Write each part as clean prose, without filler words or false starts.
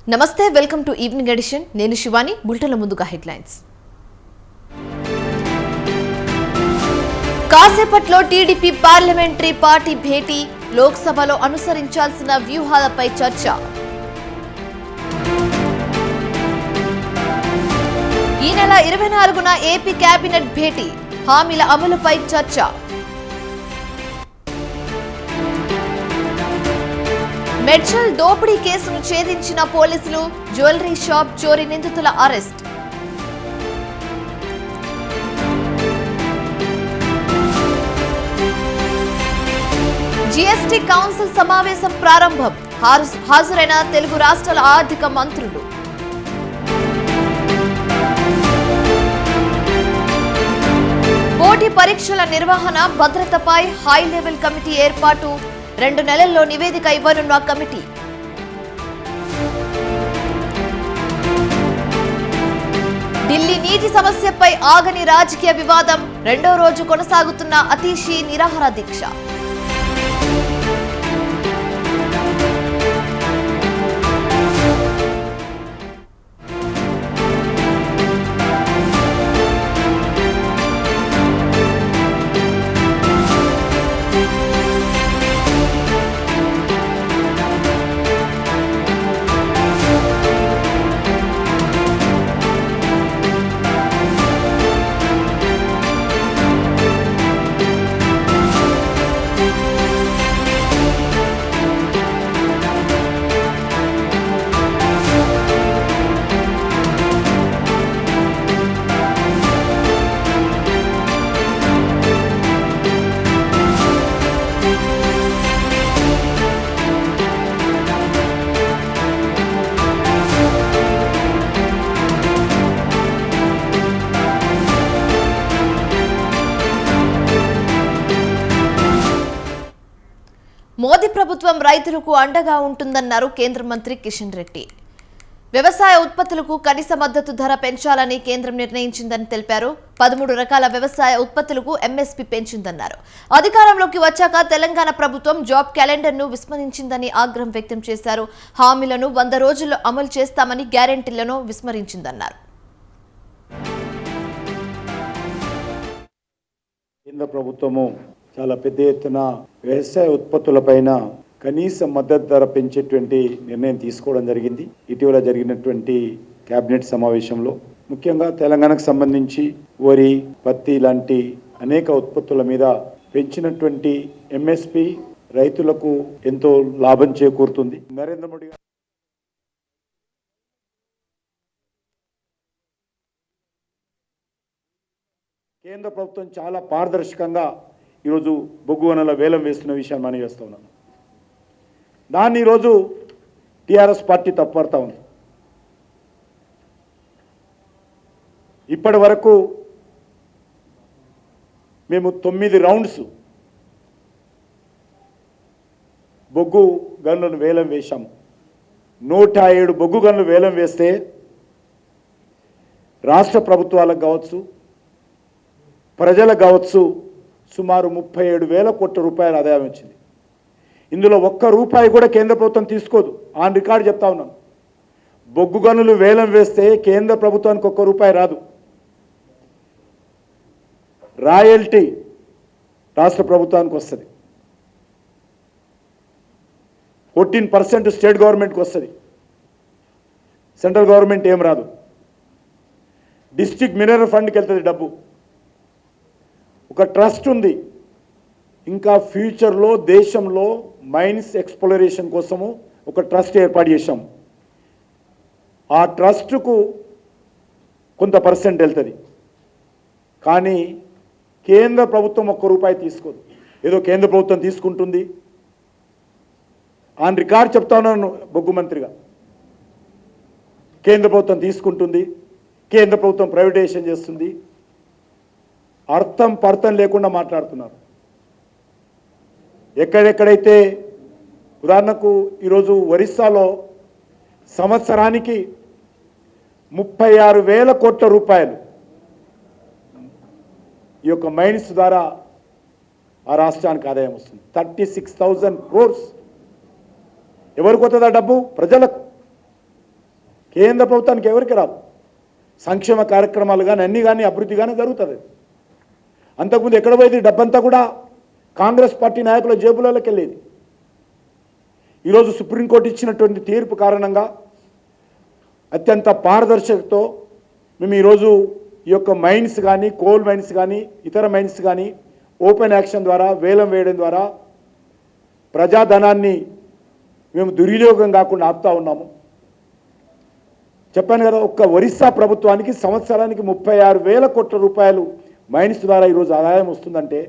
నమస్తే, welcome to evening edition. నేను శివాని. బులెటిన్ల ముందుగా హెడ్లైన్స్. కాసేపట్లో టీడీపీ పార్లమెంటరీ పార్టీ భేటీ, లోక్సభలో అనుసరించాల్సిన వ్యూహాలపై చర్చ. ఈ నెల 24న ఏపీ కేబినెట్ భేటీ, హామీల అమలుపై చర్చ. మెడ్చల్ దోపిడీ కేసును ఛేదించిన పోలీసులు, జ్యువెలరీ షాప్ చోరీ నిందితుల అరెస్ట్. జీఎస్టీ కౌన్సిల్ సమావేశం ప్రారంభం, హాజరైన తెలుగు రాష్ట్రాల ఆర్థిక మంత్రులు. పోటీ పరీక్షల నిర్వహణ, భద్రతపై హై లెవెల్ కమిటీ ఏర్పాటు, 2 నెలల్లో నివేదిక ఇవ్వనున్న కమిటీ. ఢిల్లీ నీటి సమస్యపై ఆగని రాజకీయ వివాదం, 2వ రోజు కొనసాగుతున్న అతీషి నిరాహార దీక్ష. మోదీ ప్రభుత్వం రైతులకు అండగా ఉంటుందన్నారు కేంద్ర మంత్రి కిషన్ రెడ్డి. వ్యవసాయ ఉత్పత్తులకు కనీస మద్దతు ధర పెంచాలని కేంద్రం నిర్ణయించిందని తెలిపారు. 13 రకాల వ్యవసాయ ఉత్పత్తులకు ఎంఎస్పీ పెంచిందన్నారు. అధికారంలోకి వచ్చాక తెలంగాణ ప్రభుత్వం జాబ్ క్యాలెండర్ను విస్మరించిందని ఆగ్రహం వ్యక్తం చేశారు. హామీలను 100 రోజుల్లో అమలు చేస్తామని గ్యారెంటీలను విస్మరించిందన్నారు. కేంద్ర ప్రభుత్వము చాలా పెద్ద ఎత్తున వ్యవసాయ ఉత్పత్తులపైన కనీస మద్దతు ధర పెంచేటువంటి నిర్ణయం తీసుకోవడం జరిగింది. ఇటీవల జరిగినటువంటి కేబినెట్ సమావేశంలో ముఖ్యంగా తెలంగాణకు సంబంధించి వరి, పత్తి లాంటి అనేక ఉత్పత్తుల మీద పెంచినటువంటి ఎంఎస్పి రైతులకు ఎంతో లాభం చేకూరుతుంది. నరేంద్ర మోడీ కేంద్ర ప్రభుత్వం చాలా పారదర్శకంగా ఈరోజు బొగ్గు వనరుల వేలం వేస్తున్న విషయాన్ని మనం చేస్తూ ఉన్నాం. దాన్ని ఈరోజు టీఆర్ఎస్ పార్టీ తప్పుపడతా ఉంది. ఇప్పటి వరకు మేము 9 రౌండ్స్ బొగ్గు గనులను వేలం వేశాము. 107 బొగ్గు గనులు వేలం వేస్తే రాష్ట్ర ప్రభుత్వాలకు కావచ్చు, ప్రజలకు కావచ్చు, సుమారు 37,000 కోట్ల రూపాయల ఆదాయం వచ్చింది. ఇందులో ఒక్క రూపాయి కూడా కేంద్ర ప్రభుత్వం తీసుకోదు. ఆన్ రికార్డు చెప్తా ఉన్నాను. బొగ్గు గనులు వేలం వేస్తే కేంద్ర ప్రభుత్వానికి ఒక్క రూపాయి రాదు. రాయల్టీ రాష్ట్ర ప్రభుత్వానికి వస్తుంది. 14% స్టేట్ గవర్నమెంట్కి వస్తుంది. సెంట్రల్ గవర్నమెంట్ ఏం రాదు. డిస్ట్రిక్ట్ మినరల్ ఫండ్కి వెళ్తుంది డబ్బు. ఒక ట్రస్ట్ ఉంది. ఇంకా ఫ్యూచర్లో దేశంలో మైన్స్ ఎక్స్ప్లోరేషన్ కోసము ఒక ట్రస్ట్ ఏర్పాటు చేశాం. ఆ ట్రస్టుకు కొంత పర్సెంట్ వెళ్తుంది. కానీ కేంద్ర ప్రభుత్వం ఒక్క రూపాయి తీసుకోదు. ఏదో కేంద్ర ప్రభుత్వం తీసుకుంటుంది. ఆన్ రికార్డ్ చెప్తా ఉన్నాను బొగ్గు మంత్రిగా. కేంద్ర ప్రభుత్వం తీసుకుంటుంది, కేంద్ర ప్రభుత్వం ప్రైవేటైజేషన్ చేస్తుంది. అర్థం పర్థం లేకుండా మాట్లాడుతున్నారు. ఎక్కడెక్కడైతే ఉదాహరణకు ఈరోజు ఒరిస్సాలో సంవత్సరానికి 36,000 కోట్ల రూపాయలు ఈ యొక్క మైన్స్ ద్వారా ఆ రాష్ట్రానికి ఆదాయం వస్తుంది. 36,000 crores. ఎవరికి వస్తుందా డబ్బు? ప్రజలకు. కేంద్ర ప్రభుత్వానికి ఎవరికి రాదు. సంక్షేమ కార్యక్రమాలు కానీ అన్నీ కానీ అభివృద్ధి కానీ జరుగుతుంది. అంతకుముందు ఎక్కడ పోయేది డబ్బంతా కూడా కాంగ్రెస్ పార్టీ నాయకుల జేబులలోకి వెళ్ళేది. ఈరోజు సుప్రీంకోర్టు ఇచ్చినటువంటి తీర్పు కారణంగా అత్యంత పారదర్శకతతో మేము ఈరోజు ఈ యొక్క మైన్స్ కానీ, కోల్ మైన్స్ కానీ, ఇతర మైన్స్ కానీ ఓపెన్ యాక్షన్ ద్వారా వేలం వేయడం ద్వారా ప్రజాధనాన్ని మేము దుర్వినియోగం కాకుండా ఆపుతా ఉన్నాము. చెప్పాను కదా, ఒక్క ఒరిస్సా ప్రభుత్వానికి సంవత్సరానికి 36,000 కోట్ల రూపాయలు మైన్స్ ద్వారా ఈరోజు ఆదాయం వస్తుందంటే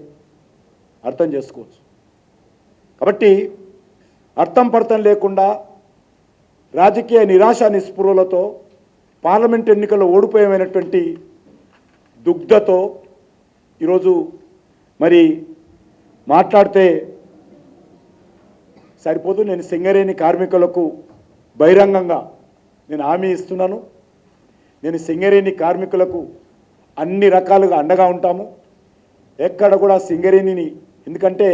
అర్థం చేసుకోవచ్చు. కాబట్టి అర్థం పర్థం లేకుండా రాజకీయ నిరాశ నిస్పృహలతో పార్లమెంట్ ఎన్నికల్లో ఓడిపోయేమైనటువంటి దుగ్ధతో ఈరోజు మరి మాట్లాడితే సరిపోదు. నేను సింగరేణి కార్మికులకు బహిరంగంగా నేను హామీ ఇస్తున్నాను. నేను సింగరేణి కార్మికులకు అన్ని రకాలుగా అండగా ఉంటాము. ఎక్కడ కూడా సింగరేణిని, ఎందుకంటే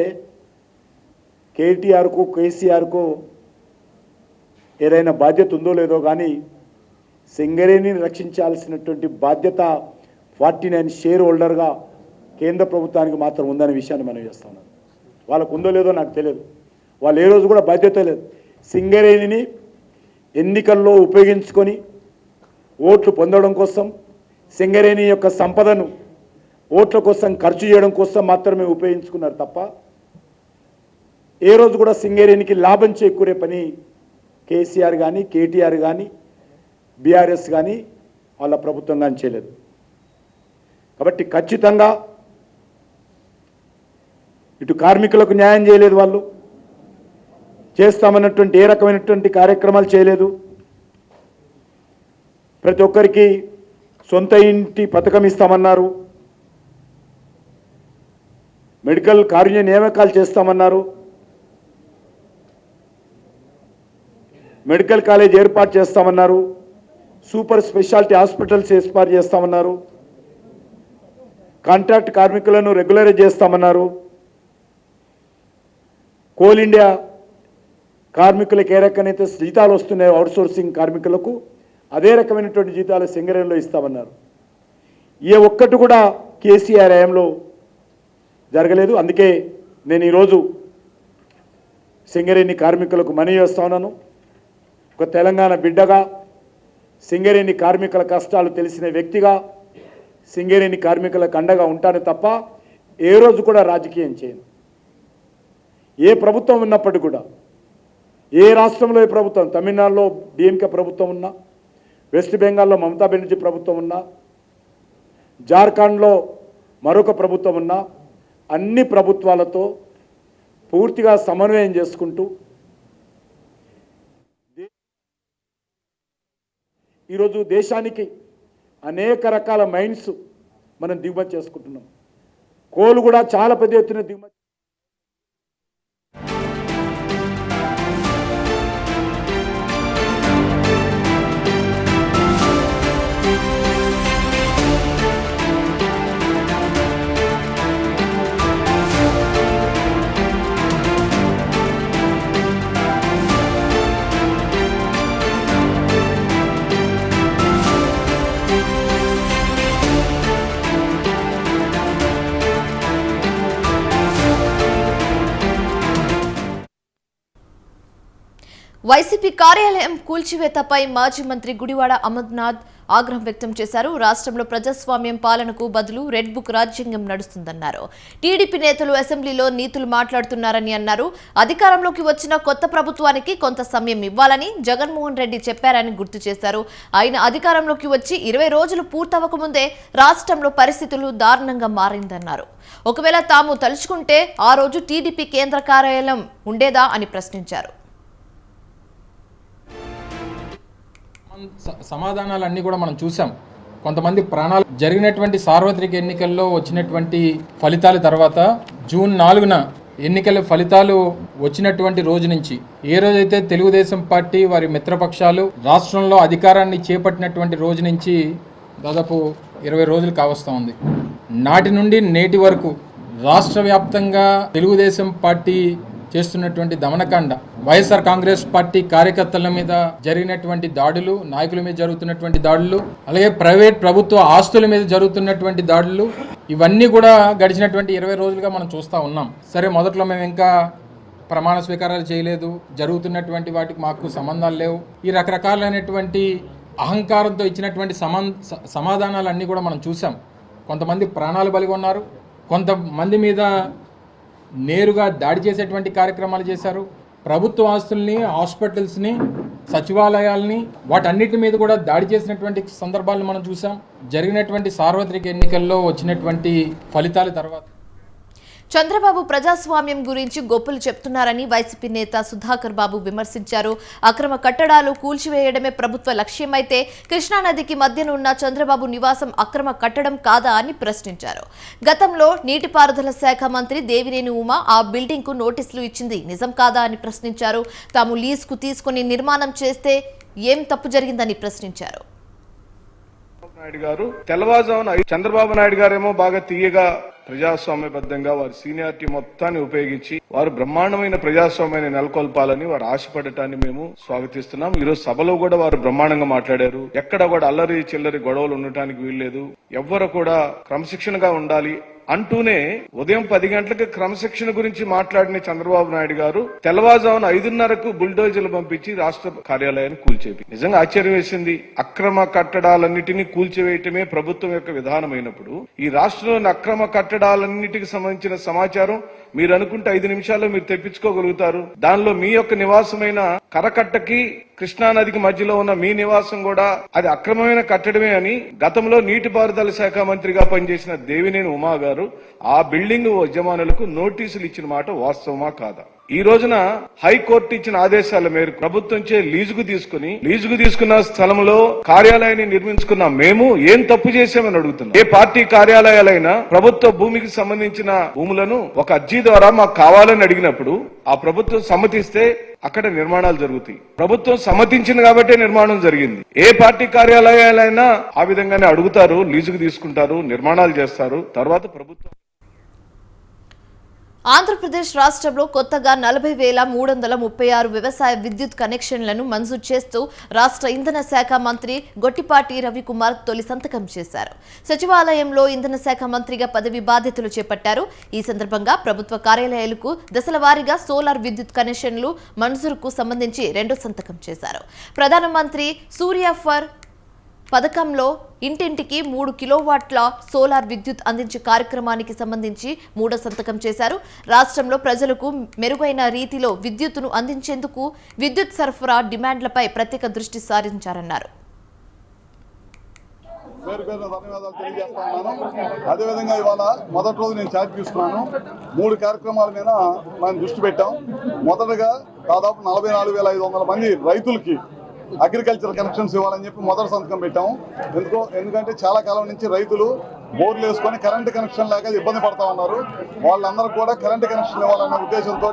కేటీఆర్కు కేసీఆర్కు ఏదైనా బాధ్యత ఉందో లేదో కానీ సింగరేణిని రక్షించాల్సినటువంటి బాధ్యత 49 షేర్ హోల్డర్గా కేంద్ర ప్రభుత్వానికి మాత్రం ఉందనే విషయాన్ని మనం చేస్తున్నాం. వాళ్ళకు ఉందో లేదో నాకు తెలియదు. వాళ్ళు ఏ రోజు కూడా బాధ్యత లేదు. సింగరేణిని ఎన్నికల్లో ఉపయోగించుకొని ఓట్లు పొందడం కోసం, సింగరేణి యొక్క సంపదను ఓట్ల కోసం ఖర్చు చేయడం కోసం మాత్రమే ఉపయోగించుకున్నారు తప్ప ఏ రోజు కూడా సింగరేణికి లాభం చేకూరే పని కేసీఆర్ కానీ, కేటీఆర్ కానీ, బీఆర్ఎస్ కానీ వాళ్ళ ప్రభుత్వం కానీ చేయలేదు. కాబట్టి ఖచ్చితంగా ఇటు కార్మికులకు న్యాయం చేయలేదు, వాళ్ళు చేస్తామన్నటువంటి ఏ రకమైనటువంటి కార్యక్రమాలు చేయలేదు. ప్రతి ఒక్కరికి సొంత ఇంటి పథకం ఇస్తామన్నారు, మెడికల్ కారుణ్య నియామకాలు చేస్తామన్నారు, మెడికల్ కాలేజ్ ఏర్పాటు చేస్తామన్నారు, సూపర్ స్పెషాలిటీ హాస్పిటల్స్ ఏర్పాటు చేస్తామన్నారు, కాంట్రాక్ట్ కార్మికులను రెగ్యులరైజ్ చేస్తామన్నారు, కోల్ ఇండియా కార్మికులకు ఏ రకమైతే జీతాలు వస్తున్నాయో అవుట్సోర్సింగ్ కార్మికులకు అదే రకమైనటువంటి జీతాలు సింగరేణిలో ఇస్తామన్నారు. ఏ ఒక్కటి కూడా కేసీఆర్ హయాంలో జరగలేదు. అందుకే నేను ఈరోజు సింగరేణి కార్మికులకు మనవి చేస్తా ఉన్నాను. ఒక తెలంగాణ బిడ్డగా, సింగరేణి కార్మికుల కష్టాలు తెలిసిన వ్యక్తిగా సింగరేణి కార్మికులకు అండగా ఉంటాను తప్ప ఏ రోజు కూడా రాజకీయం చేయను. ఏ ప్రభుత్వం ఉన్నప్పటికీ కూడా, ఏ రాష్ట్రంలో ఏ ప్రభుత్వం, తమిళనాడులో డిఎంకే ప్రభుత్వం ఉన్నా, వెస్ట్ బెంగాల్లో మమతా బెనర్జీ ప్రభుత్వం ఉన్నా, జార్ఖండ్లో మరొక ప్రభుత్వం ఉన్నా, అన్ని ప్రభుత్వాలతో పూర్తిగా సమన్వయం చేసుకుంటూ ఈరోజు దేశానికి అనేక రకాల మైన్స్ మనం దిగుమతి చేసుకుంటున్నాం. కోలు కూడా చాలా పెద్ద ఎత్తున దిగుమతి. వైసీపీ కార్యాలయం కూల్చివేతపై మాజీ మంత్రి గుడివాడ అమర్నాథ్ ఆగ్రహం వ్యక్తం చేశారు. రాష్ట్రంలో ప్రజాస్వామ్యం పాలనకు బదులు రెడ్ బుక్ రాజ్యాంగం నడుస్తుందన్నారు. టీడీపీ నేతలు అసెంబ్లీలో నీతులు మాట్లాడుతున్నారని అన్నారు. అధికారంలోకి వచ్చిన కొత్త ప్రభుత్వానికి కొంత సమయం ఇవ్వాలని జగన్మోహన్ రెడ్డి చెప్పారని గుర్తు చేశారు. ఆయన అధికారంలోకి వచ్చి 20 రోజులు పూర్తవకముందే రాష్ట్రంలో పరిస్థితులు దారుణంగా మారిందన్నారు. ఒకవేళ తాము తలుచుకుంటే ఆ రోజు టీడీపీ కేంద్ర కార్యాలయం ఉండేదా అని ప్రశ్నించారు. సమాధానాలన్నీ కూడా మనం చూసాం. కొంతమంది ప్రాణాలు జరిగినటువంటి సార్వత్రిక ఎన్నికల్లో వచ్చినటువంటి ఫలితాల తర్వాత జూన్ 4న ఎన్నికల ఫలితాలు వచ్చినటువంటి రోజు నుంచి ఏ రోజైతే తెలుగుదేశం పార్టీ వారి మిత్రపక్షాలు రాష్ట్రంలో అధికారాన్ని చేపట్టినటువంటి రోజు నుంచి దాదాపు 20 రోజులు కావస్తా ఉంది. నాటి నుండి నేటి వరకు రాష్ట్ర వ్యాప్తంగా తెలుగుదేశం పార్టీ చేస్తున్నటువంటి దమనకాండ, వైఎస్ఆర్ కాంగ్రెస్ పార్టీ కార్యకర్తల మీద జరిగినటువంటి దాడులు, నాయకుల మీద జరుగుతున్నటువంటి దాడులు, అలాగే ప్రైవేట్ ప్రభుత్వ ఆస్తుల మీద జరుగుతున్నటువంటి దాడులు, ఇవన్నీ కూడా గడిచినటువంటి 20 రోజులుగా మనం చూస్తూ ఉన్నాం. సరే, మొదట్లో మేము ఇంకా ప్రమాణ స్వీకారాలు చేయలేదు, జరుగుతున్నటువంటి వాటికి మాకు సంబంధాలు లేవు, ఈ రకరకాలైనటువంటి అహంకారంతో ఇచ్చినటువంటి సమాధానాలన్నీ కూడా మనం చూసాం. కొంతమంది ప్రాణాలు బలిగొన్నారు, కొంతమంది మీద నేరుగా దాడి చేసేటువంటి కార్యక్రమాలు చేశారు. ప్రభుత్వ ఆస్తుల్ని, హాస్పిటల్స్ని, సచివాలయాల్ని, వాటన్నిటి మీద కూడా దాడి చేసినటువంటి సందర్భాలను మనం చూసాం. జరిగినటువంటి సార్వత్రిక ఎన్నికల్లో వచ్చినటువంటి ఫలితాల తర్వాత చంద్రబాబు ప్రజాస్వామ్యం గురించి గొప్పలు చెప్తున్నారని వైసీపీ నేత సుధాకర్ బాబు విమర్శించారు. అక్రమ కట్టడాలు కూల్చివేయడమే ప్రభుత్వ లక్ష్యమైతే కృష్ణానదికి మధ్యన ఉన్న చంద్రబాబు నివాసం అక్రమ కట్టడం కాదా అని ప్రశ్నించారు. గతంలో నీటిపారుదల శాఖ మంత్రి దేవినేని ఉమా ఆ బిల్డింగ్ కు నోటీసులు ఇచ్చింది నిజం కాదా అని ప్రశ్నించారు. తాము లీజుకు తీసుకుని నిర్మాణం చేస్తే ఏం తప్పు జరిగిందని ప్రశ్నించారు. నాయుడు గారు తెల్లవారుజామున చంద్రబాబు నాయుడు గారేమో బాగా తీయగా ప్రజాస్వామ్యబద్ధంగా వారి సీనియారిటీ మొత్తాన్ని ఉపయోగించి వారు బ్రహ్మాండమైన ప్రజాస్వామ్యాన్ని నెలకొల్పాలని వారు ఆశపడటాన్ని మేము స్వాగతిస్తున్నాం. ఈ రోజు సభలో కూడా వారు బ్రహ్మాండంగా మాట్లాడారు. ఎక్కడ కూడా అల్లరి చిల్లరి గొడవలు ఉండటానికి వీల్లేదు, ఎవ్వరు కూడా క్రమశిక్షణగా ఉండాలి అంటూనే ఉదయం 10 గంటలకు క్రమశిక్షణ గురించి మాట్లాడిన చంద్రబాబు నాయుడు గారు తెల్లవారుజామున 5:30కు బుల్డోజర్లు పంపించి రాష్ట్ర కార్యాలయాన్ని కూల్చేవి. నిజంగా ఆశ్చర్యం వేసింది. అక్రమ కట్టడాలన్నిటినీ కూల్చివేయటమే ప్రభుత్వం యొక్క విధానమైనప్పుడు ఈ రాష్ట్రంలోని అక్రమ కట్టడాలన్నిటికి సంబంధించిన సమాచారం మీరు అనుకుంటే 5 నిమిషాల్లో మీరు తెప్పించుకోగలుగుతారు. దానిలో మీ యొక్క నివాసమైన కరకట్టకి కృష్ణానదికి మధ్యలో ఉన్న మీ నివాసం కూడా అది అక్రమమైన కట్టడమే అని గతంలో నీటిపారుదల శాఖ మంత్రిగా పనిచేసిన దేవినేని ఉమా గారు ఆ బిల్డింగ్ యజమానులకు నోటీసులు ఇచ్చిన మాట వాస్తవమా కాదా? ఈ రోజున హైకోర్టు ఇచ్చిన ఆదేశాల మేరకు ప్రభుత్వంచే లీజుకు తీసుకున్న స్థలంలో కార్యాలయాన్ని నిర్మించుకున్న మేము ఏం తప్పు చేశామని అడుగుతున్నాం. ఏ పార్టీ కార్యాలయాలైనా ప్రభుత్వ భూమికి సంబంధించిన భూములను ఒక అర్జీ ద్వారా మాకు కావాలని అడిగినప్పుడు ఆ ప్రభుత్వం సమ్మతిస్తే అక్కడ నిర్మాణాలు జరుగుతాయి. ప్రభుత్వం సమ్మతించింది కాబట్టే నిర్మాణం జరిగింది. ఏ పార్టీ కార్యాలయాలైనా ఆ విధంగానే అడుగుతారు, లీజుకు తీసుకుంటారు, నిర్మాణాలు చేస్తారు. తర్వాత ప్రభుత్వం ఆంధ్రప్రదేశ్ రాష్ట్రంలో కొత్తగా 40,336 వ్యవసాయ విద్యుత్ కనెక్షన్లను మంజూరు చేస్తూ రాష్ట్ర ఇంధన శాఖ మంత్రి గొట్టిపాటి రవికుమార్ తొలి సంతకం చేశారు. సచివాలయంలో ఇంధన శాఖ మంత్రిగా పదవి బాధ్యతలు చేపట్టారు. ఈ సందర్భంగా ప్రభుత్వ కార్యాలయాలకు దశల వారీగా సోలార్ విద్యుత్ కనెక్షన్లు మంజూరుకు సంబంధించి 2వ సంతకం చేశారు. ప్రధానమంత్రి సూర్య ఫర్ పథకంలో ఇంటింటికి 3 కిలోవాట్ల సోలార్ విద్యుత్ అందించే కార్యక్రమానికి సంబంధించి 3వ సంతకం చేశారు. రాష్ట్రంలో ప్రజలకు మెరుగైన రీతిలో విద్యుత్తును అందించేందుకు విద్యుత్ సరఫరా డిమాండ్లపై ప్రత్యేక దృష్టి సారించారన్నారు. ధన్యవాదాలు తెలియజేస్తున్నాను. అదేవిధంగా ఇవాళ మొదటి రోజు నేను ఛార్జ్ తీసుకున్నాను. 3 కార్యక్రమాల మీద మనం దృష్టి పెట్టాం. మొదటగా దాదాపు 44,500 మంది రైతులకి అగ్రికల్చర్ కనెక్షన్స్ ఇవ్వాలని చెప్పి మొదటి సంతకం పెట్టాము. ఎందుకంటే చాలా కాలం నుంచి రైతులు బోర్లు వేసుకొని కరెంటు కనెక్షన్ లేక ఇబ్బంది పడతా ఉన్నారు. వాళ్ళందరూ కూడా కరెంటు కనెక్షన్ ఇవ్వాలన్న ఉద్దేశంతో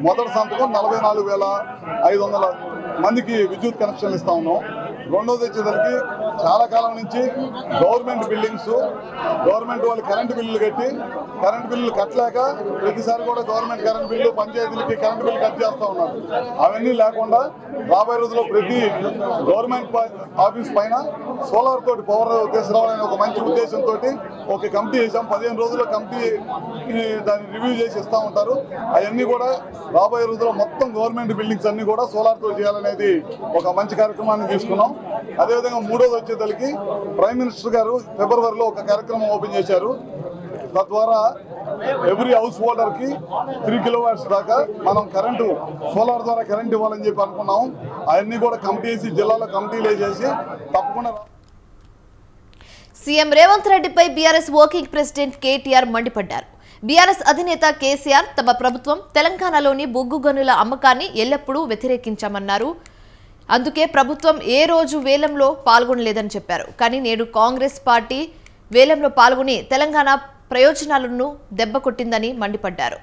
మొదటి సంతకం 44,500 మందికి విద్యుత్ కనెక్షన్లు ఇస్తా ఉన్నాం. రెండోది వచ్చేసరికి చాలా కాలం నుంచి గవర్నమెంట్ బిల్డింగ్స్ గవర్నమెంట్ వాళ్ళు కరెంటు బిల్లులు కట్టి కరెంటు బిల్లులు కట్టలేక ప్రతిసారి కూడా గవర్నమెంట్ కరెంటు బిల్లు పంచాయతీలకి కరెంటు బిల్లు కట్ చేస్తూ ఉన్నారు. అవన్నీ లేకుండా రాబోయే రోజుల్లో ప్రతి గవర్నమెంట్ ఆఫీస్ పైన సోలార్ తోటి పవర్ తీసుకురావాలనే ఒక మంచి ఉద్దేశంతో ఒక కమిటీ వేసాం. 15 రోజుల్లో కమిటీ దాన్ని రివ్యూ చేసి ఇస్తూ ఉంటారు. అవన్నీ కూడా రాబోయే రోజుల్లో మొత్తం గవర్నమెంట్ బిల్డింగ్స్ అన్ని కూడా సోలార్ తో చేయాలనేది ఒక మంచి కార్యక్రమాన్ని తీసుకున్నాం. అదేవిధంగా 3వది వచ్చేసరికి ప్రైమ్ మినిస్టర్ గారు ఫిబ్రవరిలో ఒక కార్యక్రమం ఓపెన్ చేశారు. తద్వారా ఎవ్రీ హౌస్ హోల్డర్ కి 3 కిలోవాట్స్ దాకా మనం కరెంటు సోలార్ ద్వారా కరెంట్ ఇవ్వాలని చెప్పి అనుకున్నాం. అవన్నీ కూడా కమిటీ వేసి జిల్లాలో కమిటీలు వేసేసి తప్పకుండా. సీఎం రేవంత్ రెడ్డిపై బీఆర్ఎస్ వర్కింగ్ ప్రెసిడెంట్ కేటీఆర్ మండిపడ్డారు. బీఆర్ఎస్ అధినేత కేసీఆర్ తమ ప్రభుత్వం తెలంగాణలోని బొగ్గు గనుల అమ్మకాన్ని ఎల్లప్పుడూ వ్యతిరేకించామన్నారు. అందుకే ప్రభుత్వం ఏ రోజు వేలంలో పాల్గొనలేదని చెప్పారు. కానీ నేడు కాంగ్రెస్ పార్టీ వేలంలో పాల్గొని తెలంగాణ ప్రయోజనాలను దెబ్బకొట్టిందని మండిపడ్డారు.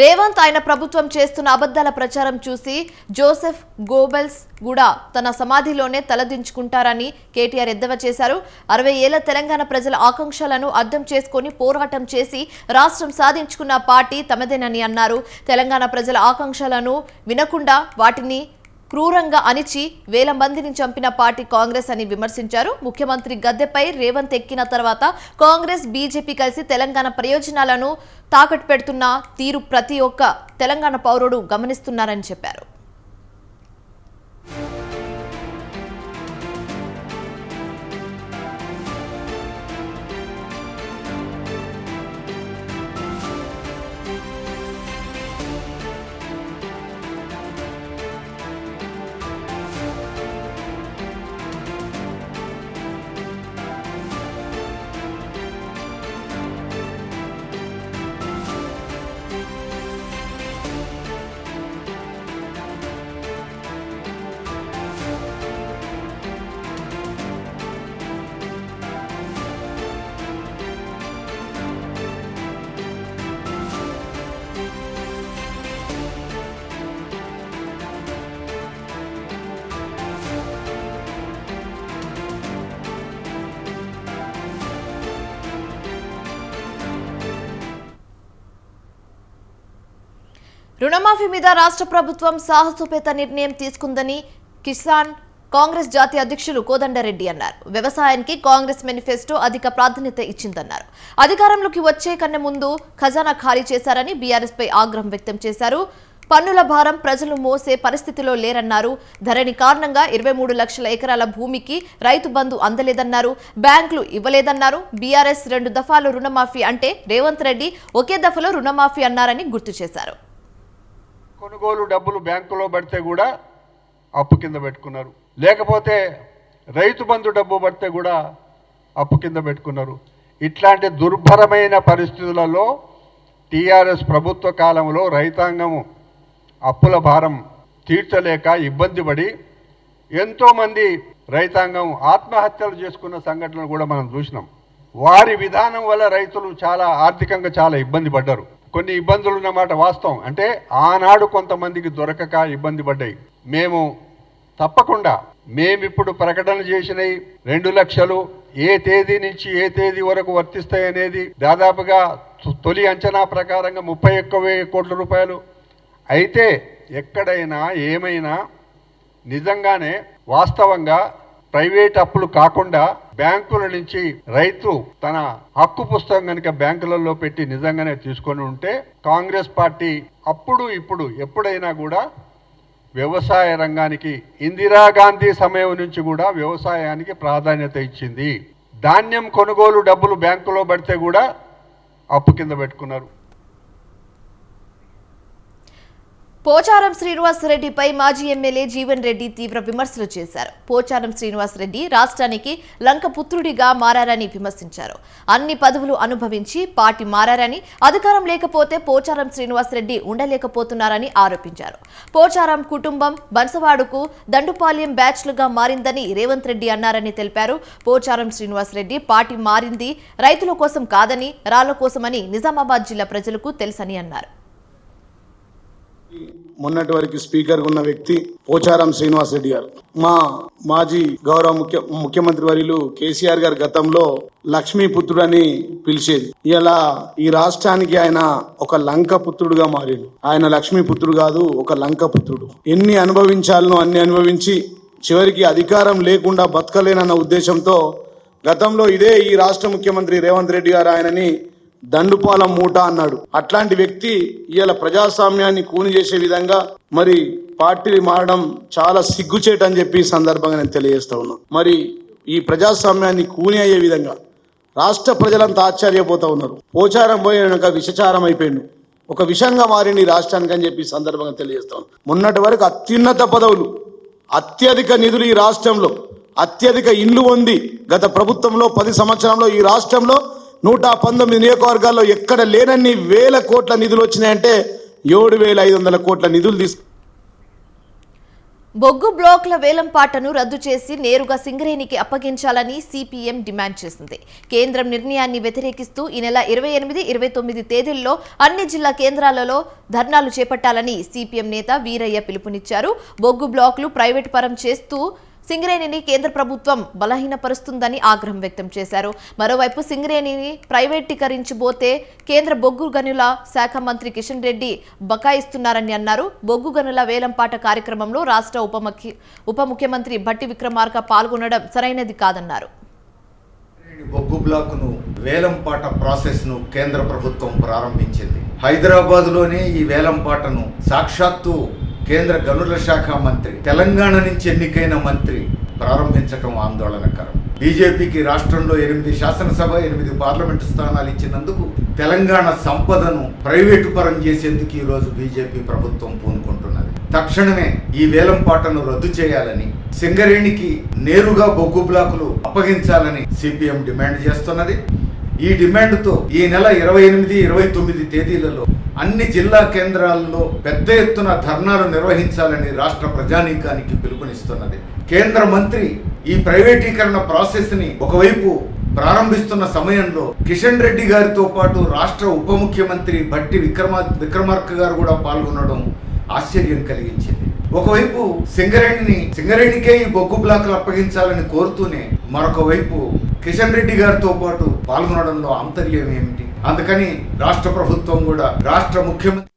రేవంత్ ఆయన ప్రభుత్వం చేస్తున్న అబద్ధాల ప్రచారం చూసి జోసెఫ్ గోబెల్స్ కూడా తన సమాధిలోనే తలదించుకుంటారని కేటీఆర్ ఎద్దేవా చేశారు. 60 ఏళ్ల తెలంగాణ ప్రజల ఆకాంక్షలను అర్థం చేసుకుని పోరాటం చేసి రాష్ట్రం సాధించుకున్న పార్టీ తమదేనని అన్నారు. తెలంగాణ ప్రజల ఆకాంక్షలను వినకుండా వాటిని క్రూరంగా అణిచి వేల మందిని చంపిన పార్టీ కాంగ్రెస్ అని విమర్శించారు. ముఖ్యమంత్రి గద్దెపై రేవంత్ ఎక్కిన తర్వాత కాంగ్రెస్ బీజేపీ కలిసి తెలంగాణ ప్రయోజనాలను తాకట్టు పెడుతున్న తీరు ప్రతి ఒక్క తెలంగాణ పౌరుడు గమనిస్తున్నారని చెప్పారు. రుణమాఫీ మీద రాష్ట్ర ప్రభుత్వం సాహసోపేత నిర్ణయం తీసుకుందని కిసాన్ కాంగ్రెస్ జాతీయ అధ్యక్షులు కోదండరెడ్డి అన్నారు. వ్యవసాయానికి కాంగ్రెస్ మేనిఫెస్టో అధిక ప్రాధాన్యత ఇచ్చిందన్నారు. అధికారంలోకి వచ్చే కన్నా ముందు ఖజానా ఖాళీ చేశారని బీఆర్ఎస్ పై ఆగ్రహం వ్యక్తం చేశారు. పన్నుల భారం ప్రజలు మోసే పరిస్థితిలో లేరన్నారు. ధరణి కారణంగా 23 లక్షల ఎకరాల భూమికి రైతు బంధు అందలేదన్నారు. బ్యాంకులు ఇవ్వలేదన్నారు. బీఆర్ఎస్ 2 దఫాలు రుణమాఫీ అంటే రేవంత్ రెడ్డి ఒకే దఫలో రుణమాఫీ అన్నారని గుర్తు చేశారు. కొనుగోలు డబ్బులు బ్యాంకులో పడితే కూడా అప్పు కింద పెట్టుకున్నారు, లేకపోతే రైతు బంధు డబ్బు పడితే కూడా అప్పు కింద పెట్టుకున్నారు. ఇట్లాంటి దుర్భరమైన పరిస్థితులలో టీఆర్ఎస్ ప్రభుత్వ కాలంలో రైతాంగము అప్పుల భారం తీర్చలేక ఇబ్బంది పడి ఎంతోమంది రైతాంగం ఆత్మహత్యలు చేసుకున్న సంఘటనలు కూడా మనం చూసినాం. వారి విధానం వల్ల రైతులు చాలా ఆర్థికంగా చాలా ఇబ్బంది పడ్డారు. కొన్ని ఇబ్బందులు ఉన్నమాట వాస్తవం. అంటే ఆనాడు కొంతమందికి దొరకక ఇబ్బంది పడ్డాయి. మేము తప్పకుండా మేమిప్పుడు ప్రకటన చేసినవి 2 లక్షలు ఏ తేదీ నుంచి ఏ తేదీ వరకు వర్తిస్తాయి అనేది దాదాపుగా తొలి అంచనా ప్రకారంగా 31,000 కోట్ల రూపాయలు. అయితే ఎక్కడైనా ఏమైనా నిజంగానే వాస్తవంగా ప్రైవేట్ అప్పులు కాకుండా బ్యాంకుల నుంచి రైతు తన హక్కు పుస్తకం కనుక బ్యాంకులలో పెట్టి నిజంగానే తీసుకొని ఉంటే కాంగ్రెస్ పార్టీ అప్పుడు ఇప్పుడు ఎప్పుడైనా కూడా వ్యవసాయ రంగానికి ఇందిరాగాంధీ సమయం నుంచి కూడా వ్యవసాయానికి ప్రాధాన్యత ఇచ్చింది. ధాన్యం కొనుగోలు డబ్బులు బ్యాంకులో పడితే కూడా అప్పు కింద పెట్టుకున్నారు. పోచారం శ్రీనివాసరెడ్డిపై మాజీ ఎమ్మెల్యే జీవన్ రెడ్డి తీవ్ర విమర్శలు చేశారు. పోచారం శ్రీనివాసరెడ్డి రాష్ట్రానికి లంకపుత్రుడిగా మారని విమర్శించారు. అన్ని పదవులు అనుభవించి పార్టీ మారని, అధికారం లేకపోతే పోచారం శ్రీనివాసరెడ్డి ఉండలేకపోతున్నారని ఆరోపించారు. పోచారం కుటుంబం బన్సవాడుకు దండుపాలెం బ్యాచ్లుగా మారిందని రేవంత్ రెడ్డి అన్నారని తెలిపారు. పోచారం శ్రీనివాసరెడ్డి పార్టీ మారింది రైతుల కోసం కాదని, రాళ్ల కోసమని నిజామాబాద్ జిల్లా ప్రజలకు తెలుసని అన్నారు. మొన్నటి వరకు స్పీకర్ ఉన్న వ్యక్తి పోచారం శ్రీనివాసరెడ్డి గారు. మా మాజీ గౌరవ ముఖ్యమంత్రి వర్యులు కేసీఆర్ గారు గతంలో లక్ష్మీపుత్రుడు అని పిలిచేది. ఇలా ఈ రాష్ట్రానికి ఆయన ఒక లంక పుత్రుడుగా మారిండు. ఆయన లక్ష్మీపుత్రుడు కాదు, ఒక లంక పుత్రుడు. ఎన్ని అనుభవించాలనో అన్ని అనుభవించి చివరికి అధికారం లేకుండా బతకలేనన్న ఉద్దేశంతో గతంలో ఇదే ఈ రాష్ట్ర ముఖ్యమంత్రి రేవంత్ రెడ్డి గారు ఆయనని దండుపాలెం మూట అన్నాడు. అట్లాంటి వ్యక్తి ఇవాళ ప్రజాస్వామ్యాన్ని కూని చేసే విధంగా మరి పార్టీ మారడం చాలా సిగ్గుచేటు అని చెప్పి సందర్భంగా నేను తెలియజేస్తా ఉన్నా. మరి ఈ ప్రజాస్వామ్యాన్ని కూని అయ్యే విధంగా రాష్ట్ర ప్రజలంతా ఆశ్చర్యపోతా ఉన్నారు. పోచారం పోయినాక విషచారం అయిపోయిండు, ఒక విషంగా మారింది రాష్ట్రానికి అని చెప్పి సందర్భంగా తెలియజేస్తా ఉన్నా. మొన్నటి వరకు అత్యున్నత పదవులు, అత్యధిక నిధులు ఈ రాష్ట్రంలో, అత్యధిక ఇండ్లు ఉంది గత ప్రభుత్వంలో 10 సంవత్సరంలో ఈ రాష్ట్రంలో 119 నియోజకవర్గాల్లో ఎక్కడ లేనన్ని వేల కోట్ల నిధులు వచ్చినాయంటే 7,500 కోట్ల నిధులు బొగ్గు బ్లాకుల వేలంపాటను రద్దు చేసి నేరుగా సింగరేణికి అప్పగించాలని సిపిఎం డిమాండ్ చేసింది. కేంద్రం నిర్ణయాన్ని వ్యతిరేకిస్తూ ఈ నెల 28, 29 తేదీల్లో అన్ని జిల్లా కేంద్రాలలో ధర్నాలు చేపట్టాలని సిపిఎం నేత వీరయ్య పిలుపునిచ్చారు. బొగ్గు బ్లాకులు ప్రైవేటు పరం చేస్తూ సింగరేణిని కేంద్ర ప్రభుత్వం బలహీనపరుస్తుందని ఆగ్రహం వ్యక్తం చేశారు. మరోవైపు సింగరేణిని ప్రైవేటీకరించబోతే కేంద్ర బొగ్గు గనుల శాఖ మంత్రి కిషన్ రెడ్డి బకాయిస్తున్నారని అన్నారు. బొగ్గు గనుల వేలంపాట కార్యక్రమంలో రాష్ట్ర ఉప ముఖ్యమంత్రి భట్టి విక్రమార్క పాల్గొనడం సరైనది కాదన్నారు. బొగ్గు బ్లాకును వేలంపాట ప్రాసెస్ ను కేంద్ర ప్రభుత్వం ప్రారంభించింది. హైదరాబాద్ లోనే ఈ వేలంపాటను సాక్షాత్తు కేంద్ర గనుల శాఖ మంత్రి, తెలంగాణ నుంచి ఎన్నికైన మంత్రి ప్రారంభించడం ఆందోళనకరం. బీజేపీకి రాష్ట్రంలో 8 శాసనసభ 8 పార్లమెంటు స్థానాలు ఇచ్చినందుకు తెలంగాణ సంపదను ప్రైవేటు పరం చేసేందుకు ఈ రోజు బీజేపీ ప్రభుత్వం పూనుకుంటున్నది. తక్షణమే ఈ వేలంపాటను రద్దు చేయాలని, సింగరేణికి నేరుగా బొగ్గు బ్లాకులు అప్పగించాలని సిపిఎం డిమాండ్ చేస్తున్నది. ఈ డిమాండ్తో ఈ నెల 28, 29 తేదీలలో అన్ని జిల్లా కేంద్రాల్లో పెద్ద ఎత్తున ధర్నాలు నిర్వహించాలని రాష్ట్ర ప్రజానీకానికి పిలుపునిస్తున్నది. కేంద్ర మంత్రి ఈ ప్రైవేటీకరణ ప్రాసెస్ ని ఒకవైపు ప్రారంభిస్తున్న సమయంలో కిషన్ రెడ్డి గారితో పాటు రాష్ట్ర ఉప ముఖ్యమంత్రి భట్టి విక్రమార్క గారు కూడా పాల్గొనడం ఆశ్చర్యం కలిగించింది. ఒకవైపు సింగరేణికే ఈ బొగ్గు బ్లాకులు అప్పగించాలని కోరుతూనే మరొక వైపు కిషన్ రెడ్డి గారితో పాటు పాల్గొనడంలో ఆంతర్యం ఏమిటి? అందుకని రాష్ట్ర ప్రభుత్వం కూడా రాష్ట్ర ముఖ్యమంత్రి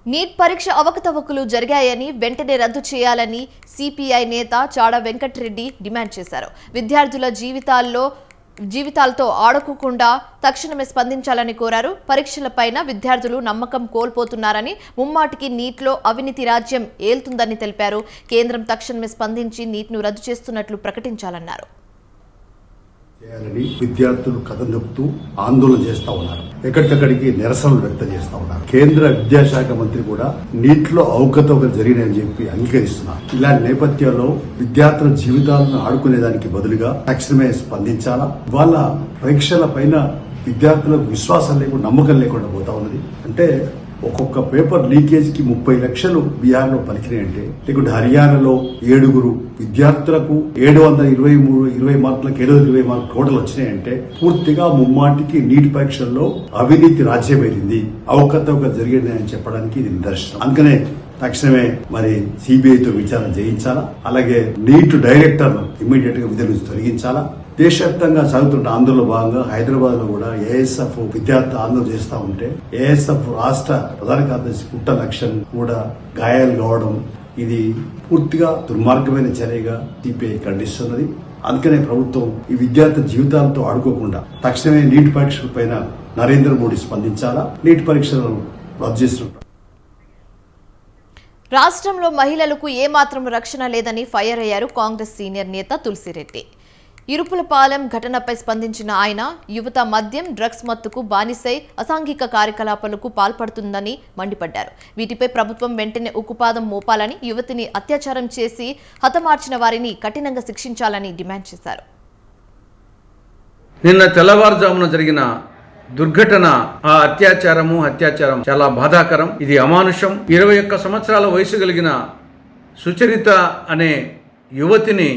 నీట్ పరీక్ష అవకతవకలు జరిగాయని వెంటనే రద్దు చేయాలని సిపిఐ నేత చాడ వెంకటరెడ్డి డిమాండ్ చేశారు. విద్యార్థుల జీవితాలతో ఆడుకోకుండా తక్షణమే స్పందించాలని కోరారు. పరీక్షలపైన విద్యార్థులు నమ్మకం కోల్పోతున్నారని, ముమ్మాటికి నీట్లో అవినీతి రాజ్యం ఏల్తుందని తెలిపారు. కేంద్రం తక్షణమే స్పందించి నీట్ను రద్దు చేస్తున్నట్లు ప్రకటించాలన్నారు. చేయాలని విద్యార్థులు కథం చెబుతూ ఆందోళన చేస్తా ఉన్నారు. ఎక్కడికక్కడికి నిరసనలు వ్యక్తం చేస్తా ఉన్నారు. కేంద్ర విద్యాశాఖ మంత్రి కూడా నీటిలో అవకతవకలు జరిగినాయని చెప్పి అంగీకరిస్తున్నారు. ఇలాంటి నేపథ్యంలో విద్యార్థుల జీవితాలను ఆడుకునేదానికి బదులుగా తక్షణమే స్పందించాలా. వాళ్ళ పరీక్షల పైన విద్యార్థులకు విశ్వాసం లేకుండా, నమ్మకం లేకుండా పోతా ఉన్నది. అంటే ఒక్కొక్క పేపర్ లీకేజ్ కి 30 లక్షలు బీహార్లో పలికినాయంటే, లేకుంటే హర్యానాలో 7 విద్యార్థులకు 720 మార్కులకు 720 మార్కులు టోటల్ వచ్చినాయంటే పూర్తిగా ముమ్మాటికి నీటి పరీక్షల్లో అవినీతి రాజ్యమైంది, అవకతవకలు జరిగిందని చెప్పడానికి ఇది నిదర్శనం. అందుకనే తక్షణమే మరి సిబిఐతో విచారణ చేయించాలా. అలాగే నీట్ డైరెక్టర్ ఇమ్మీడియట్ గా విధుల నుంచి తొలగించాలా. దేశవ్యాప్తంగా సాగుతున్న ఆందోళనలో భాగంగా హైదరాబాద్ లో కూడా ఏఎస్ఎఫ్ విద్యార్థి ఆందోళన చేస్తా ఉంటే ఏఎస్ఎఫ్ రాష్ట్ర ప్రధాన కార్యదర్శి పుట్ట లక్ష్యం కూడా గాయాలు కావడం, ఇది పూర్తిగా దుర్మార్గమైన చర్యగా సిపిఐ ఖండిస్తున్నది. అందుకనే ప్రభుత్వం ఈ విద్యార్థి జీవితాలతో ఆడుకోకుండా తక్షణమే నీటి పరీక్షల పైన నరేంద్ర మోడీ స్పందించాలా. నీటి పరీక్షలను రద్దు చేస్తున్నారు. రాష్ట్రంలో మహిళలకు ఏమాత్రం రక్షణ లేదని ఫైర్ అయ్యారు కాంగ్రెస్ సీనియర్ నేత తులసిరెడ్డి. ఇరుపులపాలెం ఘటనపై స్పందించిన ఆయన, యువత మద్యం, డ్రగ్స్ మత్తుకు బానిసై అసాంఘిక కార్యకలాపాలకు పాల్పడుతుందని మండిపడ్డారు. వీటిపై ప్రభుత్వం వెంటనే ఉక్కుపాదం మోపాలని, యువతిని అత్యాచారం చేసి హతమార్చిన వారిని కఠినంగా శిక్షించాలని డిమాండ్ చేశారు. నిన్న తెల్లవారుజామున జరిగిన దుర్ఘటన, ఆ అత్యాచారం చాలా బాధాకరం. ఇది అమానుషం. 21 సంవత్సరాల వయసు కలిగిన సుచరిత అనే యువతిని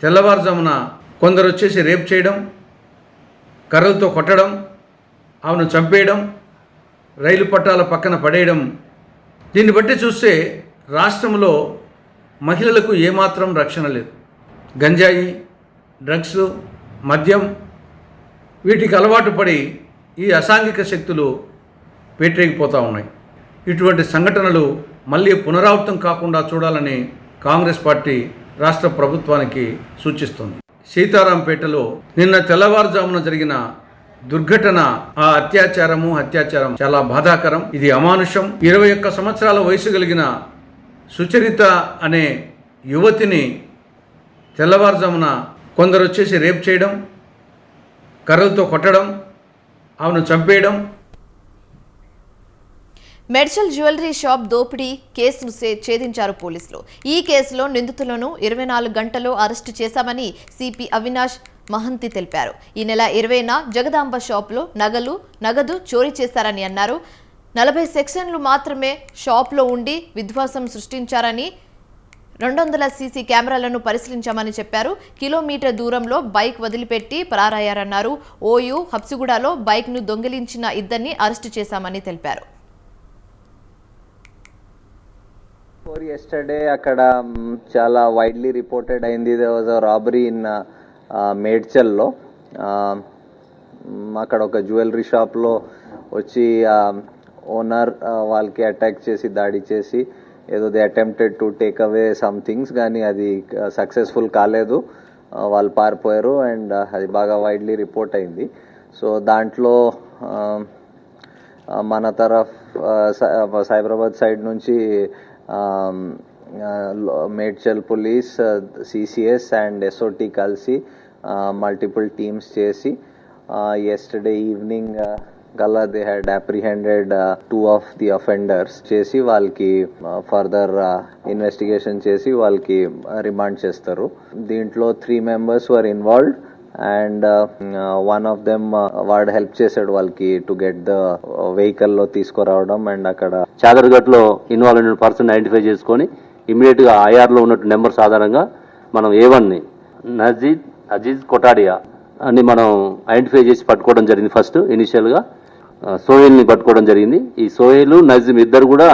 తెల్లవారుజామున కొందరు వచ్చేసి రేప్ చేయడం, కర్రలతో కొట్టడం, ఆమెను చంపేయడం, రైలు పట్టాల పక్కన పడేయడం. దీన్ని బట్టి చూస్తే రాష్ట్రంలో మహిళలకు ఏమాత్రం రక్షణ లేదు. గంజాయి, డ్రగ్స్, మద్యం వీటికి అలవాటు పడి ఈ అసాంఘిక శక్తులు పేటరేగిపోతూ ఉన్నాయి. ఇటువంటి సంఘటనలు మళ్ళీ పునరావృతం కాకుండా చూడాలని కాంగ్రెస్ పార్టీ రాష్ట్ర ప్రభుత్వానికి సూచిస్తుంది. సీతారాంపేటలో నిన్న తెల్లవారుజామున జరిగిన దుర్ఘటన, ఆ అత్యాచారం చాలా బాధాకరం. ఇది అమానుషం. 21 సంవత్సరాల వయసు కలిగిన సుచరిత అనే యువతిని తెల్లవారుజామున కొందరు వచ్చేసి రేప్ చేయడం, కర్రలతో కొట్టడం, ఆమెను చంపేయడం. మెడ్చల్ జ్యువెలరీ షాప్ దోపిడీ కేసును ఛేదించారు పోలీసులు. ఈ కేసులో నిందితులను 24 గంటల్లో అరెస్టు చేశామని సిపి అవినాష్ మహంతి తెలిపారు. ఈ నెల 20న జగదాంబ షాపులో నగదు చోరీ చేశారని అన్నారు. 40 సెక్షన్లు మాత్రమే షాప్లో ఉండి విధ్వంసం సృష్టించారని 200 సీసీ కెమెరాలను పరిశీలించామని చెప్పారు. కిలోమీటర్ దూరంలో బైక్ వదిలిపెట్టి పరారయ్యారన్నారు. ఓయూ హబ్సిగూడలో బైక్ను దొంగిలించిన ఇద్దరిని అరెస్టు చేశామని తెలిపారు. Yesterday అక్కడ చాలా వైడ్లీ రిపోర్టెడ్ అయింది. there was a robbery in మేడ్చల్లో. అక్కడ ఒక జ్యువెలరీ షాప్లో వచ్చి ఓనర్ వాళ్ళకి అటాక్ చేసి దాడి చేసి ఏదో they attempted to take away some things, కానీ అది సక్సెస్ఫుల్ కాలేదు. వాళ్ళు పారిపోయారు అండ్ అది బాగా వైడ్లీ రిపోర్ట్ అయింది. సో దాంట్లో మన తరఫ్ సైబరాబాద్ సైడ్ నుంచి Medchal police, CCS and SOT కలిసి మల్టిపుల్ టీమ్స్ చేసి yesterday evening gala they had apprehended 2 of the offenders చేసి వాళ్ళకి ఫర్దర్ ఇన్వెస్టిగేషన్ చేసి వాళ్ళకి రిమాండ్ చేస్తారు. దీంట్లో 3 members were involved and one of them వాడు హెల్ప్ చేశాడు వాళ్ళకి టు గెట్ ద వెహికల్ లో తీసుకురావడం. అండ్ అక్కడ చాదర్ఘట్ లో ఇన్వాల్వ్ అయిన పర్సన్ ఐడెంటిఫై చేసుకొని ఇమీడియట్ గా ఐఆర్ లో ఉన్నట్టు నెంబర్స్ ఆధారంగా మనం A1 ని అజీజ్ కొటాడియా అని మనం ఐడెంటిఫై చేసి పట్టుకోవడం జరిగింది. ఫస్ట్ ఇనిషియల్ గా సోహెల్ ని పట్టుకోవడం జరిగింది. ఈ సోహెల్ నజీమ్ ఇద్దరు కూడా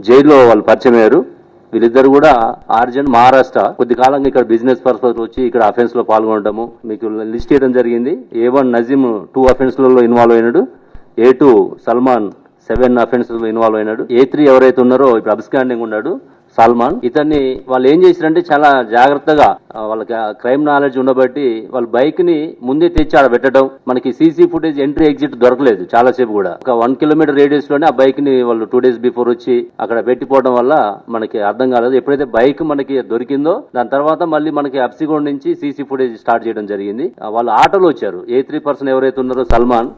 జైల్లో వాళ్ళు పరిచయం అయ్యారు. వీళ్ళిద్దరు కూడా ఆర్జన్ మహారాష్ట్ర కొద్ది కాలంగా ఇక్కడ బిజినెస్ పర్పస్ వచ్చి ఇక్కడ అఫెన్స్ లో పాల్గొనడము మీకు లిస్ట్ చేయడం జరిగింది. A1 నజీమ్ 2 అఫెన్స్ లలో ఇన్వాల్వ్ అయినాడు. A2 సల్మాన్ 7 అఫెన్స్ లో ఇన్వాల్వ్ అయినాడు. A3 ఎవరైతే ఉన్నారో ఇప్పుడు అబ్స్కాండింగ్ ఉన్నాడు సల్మాన్. ఇతన్ని వాళ్ళు ఏం చేశారంటే చాలా జాగ్రత్తగా వాళ్ళకి క్రైమ్ నాలెడ్జ్ ఉండబట్టి వాళ్ళ బైక్ ని ముందే తెచ్చి ఆడ పెట్టడం. మనకి సీసీ ఫుటేజ్ ఎంట్రీ ఎగ్జిట్ దొరకలేదు చాలా సేపు కూడా. ఒక 1 కిలోమీటర్ రేడియస్ లోనే ఆ బైక్ ని వాళ్ళు 2 days బిఫోర్ వచ్చి అక్కడ పెట్టిపోవడం వల్ల మనకి అర్థం కాలేదు. ఎప్పుడైతే బైక్ మనకి దొరికిందో దాని తర్వాత మళ్ళీ మనకి హబ్సిగూడ నుంచి సీసీ ఫుటేజ్ స్టార్ట్ చేయడం జరిగింది. వాళ్ళు ఆటోలో వచ్చారు. A3 పర్సన్ ఎవరైతే ఉన్నారో సల్మాన్.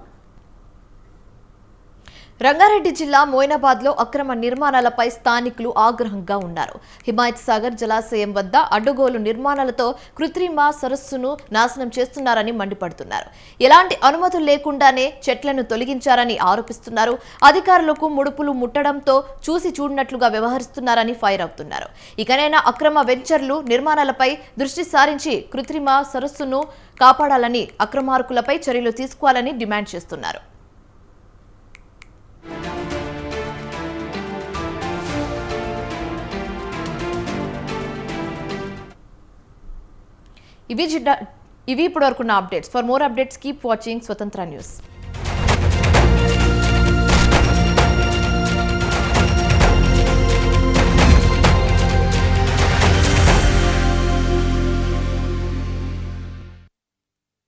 రంగారెడ్డి జిల్లా మోయినాబాద్లో అక్రమ నిర్మాణాలపై స్థానికులు ఆగ్రహంగా ఉన్నారు. హిమాయత్ సాగర్ జలాశయం వద్ద అడ్డగోలు నిర్మాణాలతో కృత్రిమ సరస్సును నాశనం చేస్తున్నారని మండిపడుతున్నారు. ఎలాంటి అనుమతులు లేకుండానే చెట్లను తొలగించారని ఆరోపిస్తున్నారు. అధికారులకు ముడుపులు ముట్టడంతో చూసి చూడనట్లుగా వ్యవహరిస్తున్నారని ఫైర్ అవుతున్నారు. ఇకనైనా అక్రమ వెంచర్లు నిర్మాణాలపై దృష్టి సారించి కృత్రిమ సరస్సును కాపాడాలని, అక్రమార్కులపై చర్యలు తీసుకోవాలని డిమాండ్ చేస్తున్నారు. ఇవి ఇప్పటివరకున్న updates. For more updates keep watching Swatantra news.